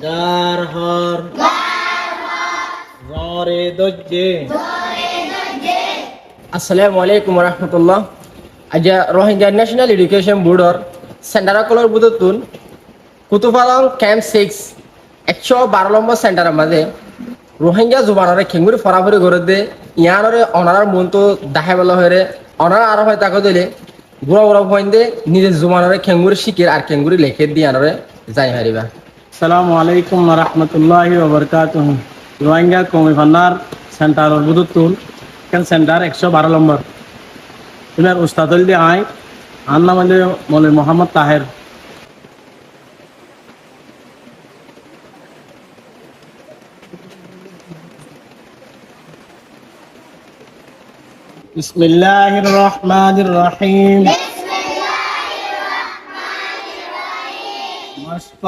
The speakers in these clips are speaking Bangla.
গার হর জরে দজ্জে। আসসালামু আলাইকুম রহমতুল্লাহ। আজ রোহিঙ্গা ন্যাশনাল এডুকেশন বোর্ডর সেন্টার কলর বুধতুন কুতুফালং ক্যাম্প 6 112 নম্বর সেন্টারের মাঝে রোহিঙ্গা জুবানরে খেঙ্গুরি ফরাফরি করে দে ইয়ানরে অনারার মন তো দাহে বলা হয়ে অনারা আরো হয় তাকে দিলে বুড়া বুড়া পয়েন্ট দে নিজের জুবানরে খেঙ্গুরি শিখির আর খেঙ্গুরি লেখে দিয়ে আনরে যাই হারিবা। আসসালামু আলাইকুম রহমতুল্লাহি ওয়া বারাকাতুহু। রোহিঙ্গা কমি ফান্নার সেন্টার বুধতুন কেন সেন্টার 112 নম্বর ইনার উস্তাদুল দি আই আর নাম হলো মৌলভী মোহাম্মদ তাহের। বিসমিল্লাহির রহমানির রহিম। মস্ক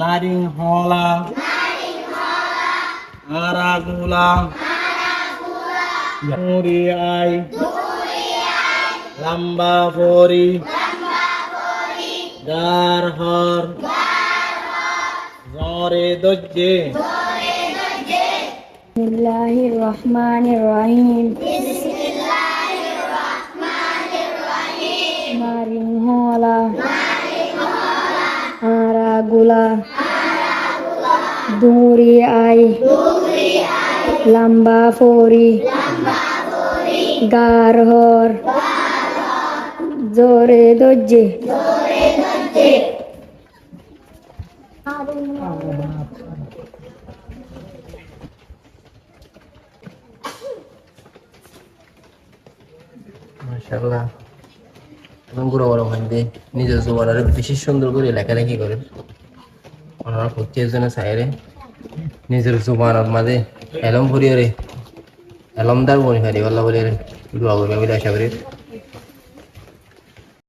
নারিং হলা আরাগুলা মুড়ি আই লম্বা ফরি গার হর জরে দজ্জে। বিসমিল্লাহিররহমানিররহিম। নারিং হলা আরাগুলা দুরি আই লম্বা ফরি গার হর জোরে দজ্জে। মাশাআল্লাহ এবং গুরু বড় ভান্ডে নিজের জুবানরে বেশি সুন্দর করে লেখালেখি করে ওনারা প্রত্যেকজনের সাইরে নিজের জুবানের মাঝে এলম ভরিয়ে রে এলমদার বনি ফারি আল্লাহ বলে দোয়া করবে আমি আশা করি।